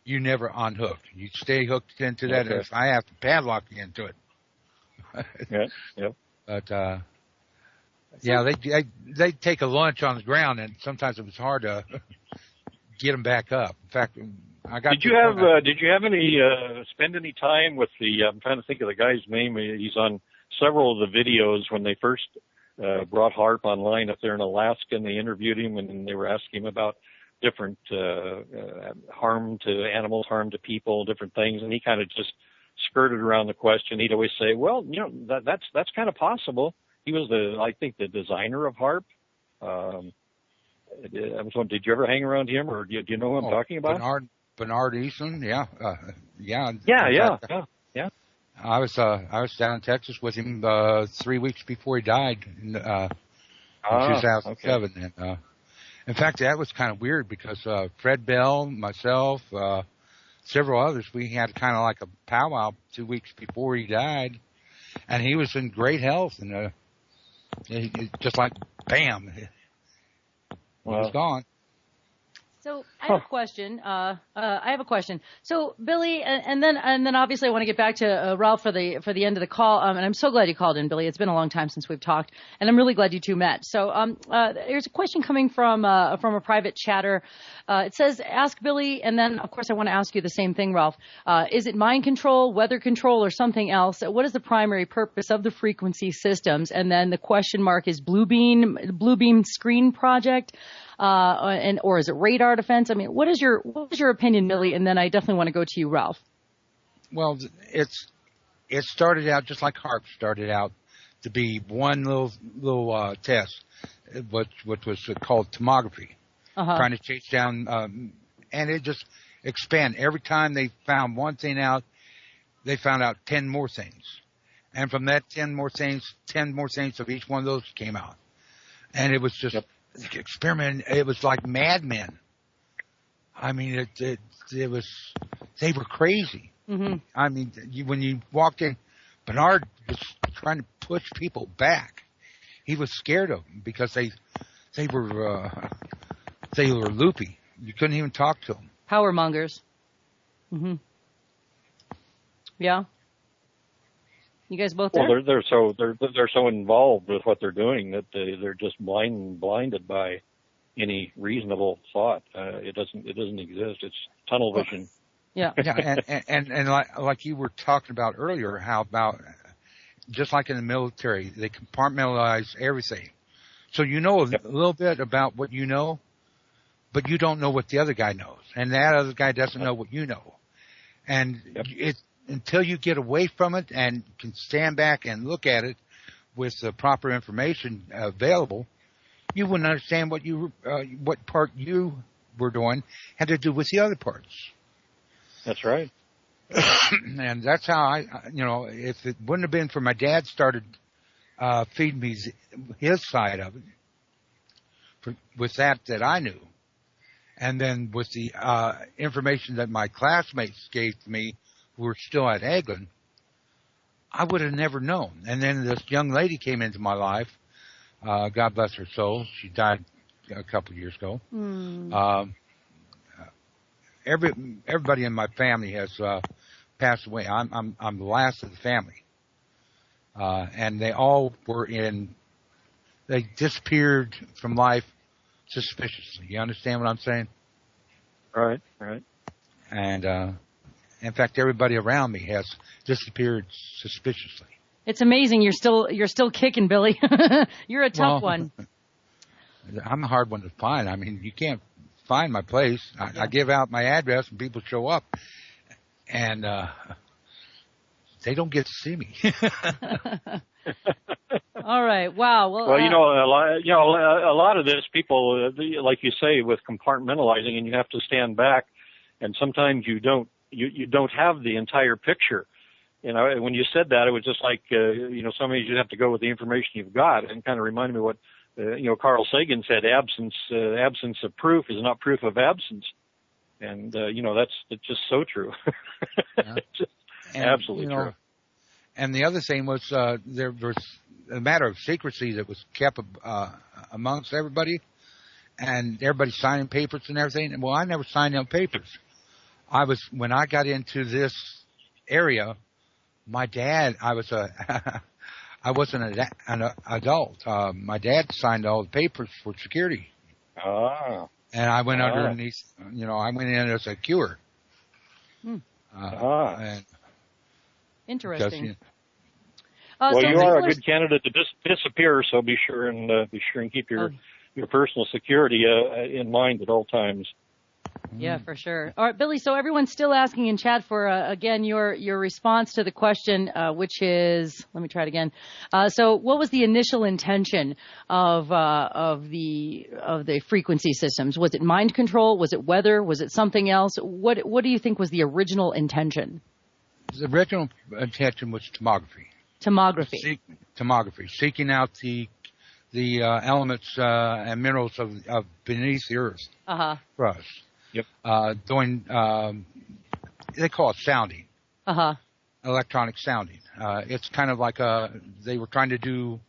Speaker 3: you never unhook. You stay hooked into that.
Speaker 2: Okay.
Speaker 3: If I have to padlock you into it.
Speaker 2: Yep.
Speaker 3: But they take a lunch on the ground, and sometimes it was hard to get them back up. In fact, I got. Did
Speaker 2: you have any spend any time with the? I'm trying to think of the guy's name. He's on several of the videos when they first brought HAARP online up there in Alaska, and they interviewed him, and they were asking him about different harm to animals, harm to people, different things, and he kind of just skirted around the question. He'd always say, "Well, that's kind of possible." He was I think the designer of HAARP. I was wondering, did you ever hang around him, or do you know who I'm talking about?
Speaker 3: Bernard Easton, yeah.
Speaker 2: Yeah.
Speaker 3: I was down in Texas with him 3 weeks before he died in 2007. Okay. And in fact, that was kind of weird because Fred Bell, myself, several others, we had kind of like a powwow 2 weeks before he died, and he was in great health, and just like bam, he was gone.
Speaker 1: So I have a question. I have a question. So Billy, and then obviously I want to get back to Ralph for the end of the call. And I'm so glad you called in, Billy. It's been a long time since we've talked, and I'm really glad you two met. So there's a question coming from a private chatter. It says, "Ask Billy," and then of course I want to ask you the same thing, Ralph. Is it mind control, weather control, or something else? What is the primary purpose of the frequency systems? And then the question mark is Blue Beam Screen Project. Or is it radar defense? I mean, what is your opinion, Billy? And then I definitely want to go to you, Ralph.
Speaker 3: Well, it started out just like HAARP started out to be one little test, which was called tomography, trying to chase down, and it just expanded. Every time they found one thing out, they found out 10 more things, and from that 10 more things of each one of those came out, and it was just. Yep. Experiment. It was like madmen. I mean, it was. They were crazy. Mm-hmm. I mean, when you walked in, Bernard was trying to push people back. He was scared of them because they were loopy. You couldn't even talk to them.
Speaker 1: Power mongers. Mm-hmm. Yeah. You guys both there?
Speaker 2: Well, they're so involved with what they're doing that they're just blinded by any reasonable thought. It doesn't exist. It's tunnel vision.
Speaker 1: Yeah.
Speaker 3: Yeah, and like you were talking about earlier, how about just like in the military, they compartmentalize everything. So you know a little bit about what you know, but you don't know what the other guy knows, and that other guy doesn't know what you know. And it's until you get away from it and can stand back and look at it with the proper information available, you wouldn't understand what part you were doing had to do with the other parts.
Speaker 2: That's right.
Speaker 3: And that's how if it wouldn't have been for my dad started feeding me his side of it, with that I knew, and then with the information that my classmates gave to me who were still at Eglin, I would have never known. And then this young lady came into my life. God bless her soul. She died a couple of years ago. Everybody in my family has passed away. I'm the last of the family, and they all they disappeared from life suspiciously. You understand what I'm saying?
Speaker 2: Right.
Speaker 3: And in fact, everybody around me has disappeared suspiciously. It's
Speaker 1: amazing you're still kicking, Billy. You're a tough one.
Speaker 3: I'm a hard one to find. I mean, you can't find my place. I give out my address and people show up, and they don't get to see me.
Speaker 1: All right. Wow. Well,
Speaker 2: a lot of this people, like you say, with compartmentalizing, and you have to stand back, and sometimes you don't have the entire picture. When you said that, it was just like, sometimes you have to go with the information you've got, and kind of reminded me what, Carl Sagan said, absence of proof is not proof of absence. And, that's just so true. Just absolutely true.
Speaker 3: And the other thing was, there was a matter of secrecy that was kept amongst everybody, and everybody signing papers and everything. Well, I never signed no papers. When I got into this area, my dad, I wasn't an adult. My dad signed all the papers for security.
Speaker 2: Ah.
Speaker 3: And I went underneath, I went in as a cure.
Speaker 2: And
Speaker 1: interesting.
Speaker 2: Well, you are a good candidate to disappear, so be sure and keep your personal security in mind at all times.
Speaker 1: Yeah, for sure. All right, Billy, so everyone's still asking in chat for, again, your response to the question, which is, let me try it again. So what was the initial intention of the frequency systems? Was it mind control? Was it weather? Was it something else? What do you think was the original intention?
Speaker 3: The original intention was tomography. Tomography, seeking out the elements and minerals of beneath the earth for us.
Speaker 2: Yep.
Speaker 3: Doing, they call it sounding. Electronic sounding. It's kind of like they were trying to do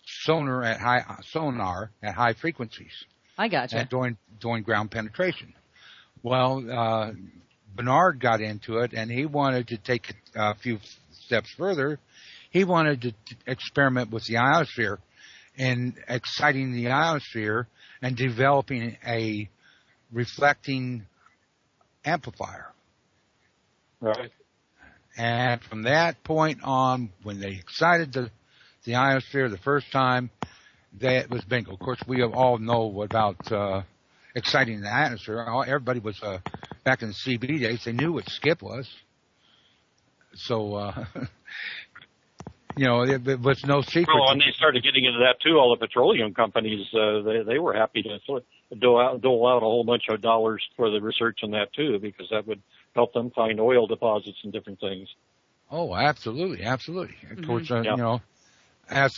Speaker 3: sonar at high frequencies.
Speaker 1: I gotcha.
Speaker 3: And doing ground penetration. Well, Bernard got into it, and he wanted to take it a few steps further. He wanted to experiment with the ionosphere and exciting the ionosphere and developing a reflecting amplifier.
Speaker 2: Right.
Speaker 3: And from that point on, when they excited the ionosphere the first time, that was bingo. Of course, we all know about exciting the atmosphere. Everybody was, back in the CB days, they knew what skip was. So, there was no secret.
Speaker 2: Well, when they started getting into that too, all the petroleum companies, they were happy to dole out a whole bunch of dollars for the research on that too, because that would help them find oil deposits and different things.
Speaker 3: Oh, absolutely. Of course, as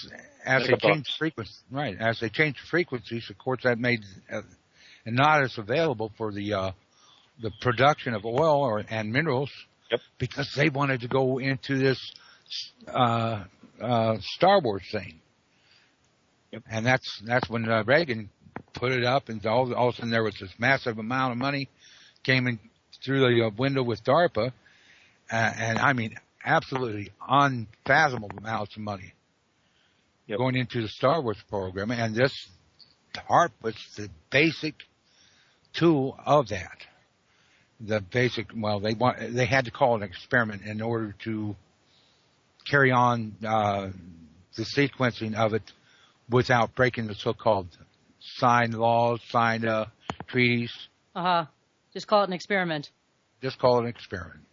Speaker 3: they changed frequencies, right? As they changed frequencies, of course, that made and not as available for the production of oil and minerals, because they wanted to go into this Star Wars thing. And that's when Reagan put it up, and all of a sudden there was this massive amount of money came in through the window with DARPA, and I mean absolutely unfathomable amounts of money going into the Star Wars program, and this HAARP was the basic tool of that. The basic, they had to call it an experiment in order to carry on the sequencing of it without breaking the so-called signed laws, signed treaties.
Speaker 1: Just call it an experiment.
Speaker 3: Just call it an experiment.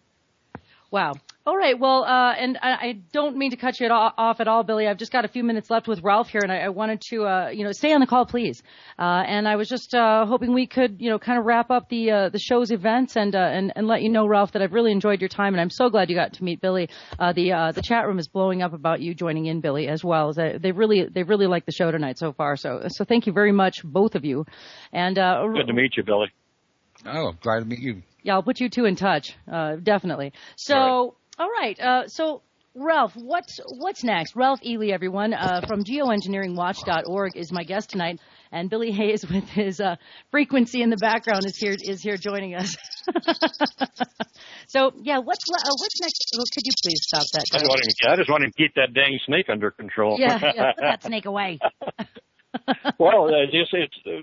Speaker 1: Wow. All right. Well, and I don't mean to cut you off at all, Billy. I've just got a few minutes left with Ralph here, and I wanted to, stay on the call, please. And I was just hoping we could, kind of wrap up the show's events and let you know, Ralph, that I've really enjoyed your time, and I'm so glad you got to meet Billy. The chat room is blowing up about you joining in, Billy, as well. They really like the show tonight so far. So thank you very much, both of you. And
Speaker 2: good to meet you, Billy.
Speaker 3: Oh, glad to meet you.
Speaker 1: Yeah, I'll put you two in touch, definitely. So, all right. So, Ralph, what's next? Ralph Ely, everyone, from GeoEngineeringWatch.org is my guest tonight, and Billy Hayes with his frequency in the background is here joining us. So, yeah, what's next? Well, could you please stop that?
Speaker 2: I just want to keep that dang snake under control.
Speaker 1: Yeah, put that snake away.
Speaker 2: Well,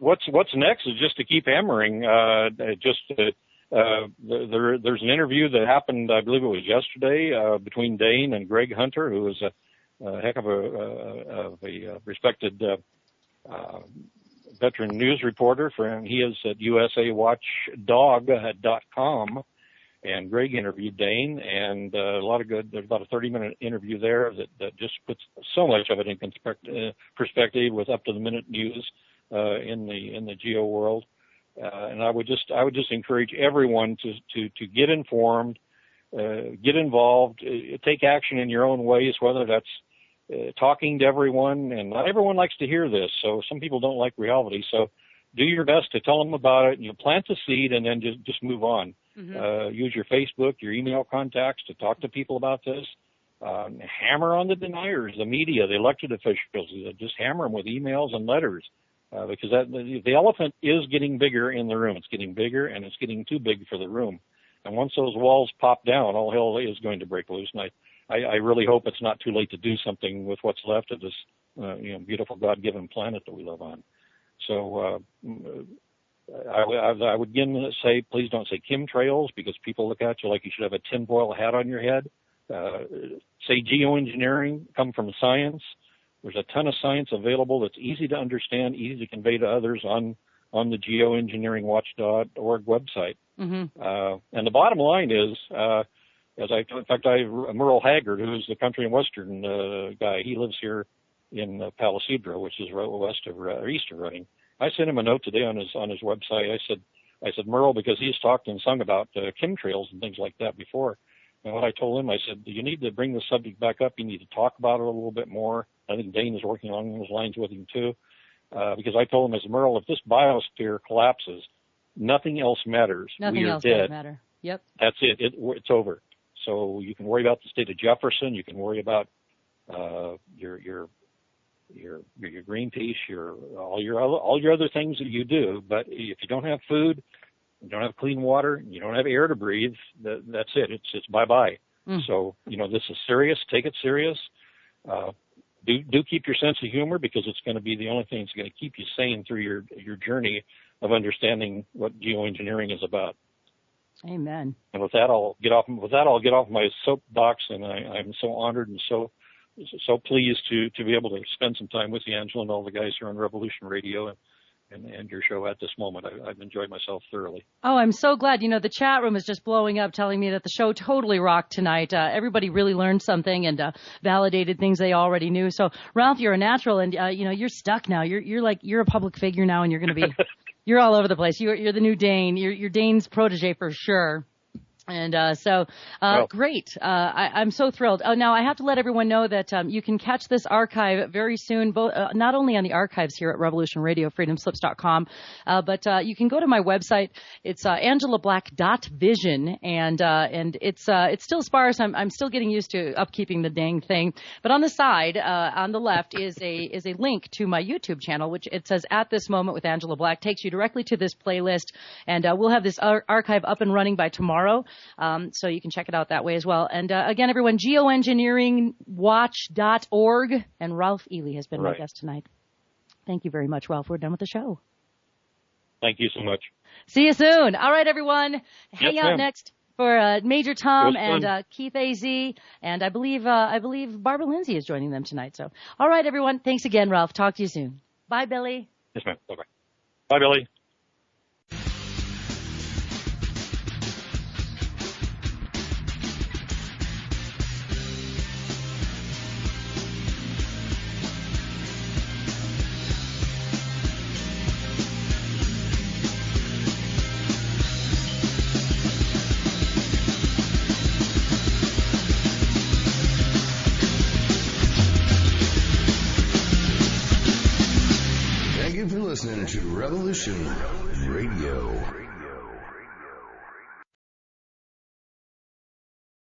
Speaker 2: what's next is just to keep hammering. There's an interview that happened, I believe it was yesterday, between Dane and Greg Hunter, who is a heck of a respected veteran news reporter. He is at usawatchdog.com. And Greg interviewed Dane, and there's about a 30-minute interview there that just puts so much of it in perspective with up-to-the-minute news in the geo world. And I would just encourage everyone to get informed, get involved, take action in your own ways, whether that's talking to everyone, and not everyone likes to hear this, so some people don't like reality. So do your best to tell them about it, and plant the seed, and then just move on. Mm-hmm. Use your Facebook, your email contacts to talk to people about this. Hammer on the deniers, the media, the elected officials. Just hammer them with emails and letters, because the elephant is getting bigger in the room. It's getting bigger, and it's getting too big for the room. And once those walls pop down, all hell is going to break loose. And I really hope it's not too late to do something with what's left of this, beautiful God-given planet that we live on. So I would again say, please don't say chemtrails, because people look at you like you should have a tinfoil hat on your head. Say geoengineering, come from science. There's a ton of science available that's easy to understand, easy to convey to others on the GeoEngineeringWatch.org website. Mm-hmm. And the bottom line is, Merle Haggard, who's the country and western guy, he lives here in Palo Cedro, which is east of Redding. I sent him a note today on his website. I said, Merle, because he's talked and sung about chemtrails and things like that before. And what I told him, I said, you need to bring the subject back up. You need to talk about it a little bit more. I think Dane is working along those lines with him too. Because I told him, as Merle, if this biosphere collapses, nothing else matters.
Speaker 1: Nothing else
Speaker 2: does
Speaker 1: matter. Yep.
Speaker 2: That's it. It's over. So you can worry about the state of Jefferson. You can worry about your GreenPeace, all your other things that you do. But if you don't have food, you don't have clean water, you don't have air to breathe, that's it. It's bye-bye. Mm. So, this is serious. Take it serious. Do keep your sense of humor, because it's going to be the only thing that's going to keep you sane through your journey of understanding what geoengineering is about.
Speaker 1: Amen.
Speaker 2: And with that, I'll get off my soapbox, and I'm so honored and so pleased to be able to spend some time with you, Angela, and all the guys here on Revolution Radio and your show at this moment. I've enjoyed myself thoroughly.
Speaker 1: Oh, I'm so glad. The chat room is just blowing up, telling me that the show totally rocked tonight. Everybody really learned something and validated things they already knew. So, Ralph, you're a natural, and you're stuck now. You're a public figure now, and you're going to be you're all over the place. You're the new Dane. You're Dane's protege for sure. And great. I'm so thrilled. Oh, now I have to let everyone know that you can catch this archive very soon, not only on the archives here at Revolution Radio, freedomslips.com, but you can go to my website. It's angelablack.vision, and it's still sparse. I'm still getting used to upkeeping the dang thing. But on the side, on the left, is a link to my YouTube channel, which it says "At This Moment with Angela Black," takes you directly to this playlist, and we'll have this archive up and running by tomorrow. So you can check it out that way as well. And again, everyone, geoengineeringwatch.org. And Ralph Ely has been my guest tonight. Thank you very much, Ralph. We're done with the show.
Speaker 2: Thank you so much.
Speaker 1: See you soon. All right, everyone. Hang out
Speaker 2: ma'am.
Speaker 1: next for Major Tom and Keith A.Z. And I believe Barbara Lindsay is joining them tonight. So, all right, everyone. Thanks again, Ralph. Talk to you soon. Bye, Billy.
Speaker 2: Yes, ma'am. Bye-bye. Bye, Billy.
Speaker 4: Listening to Revolution Radio.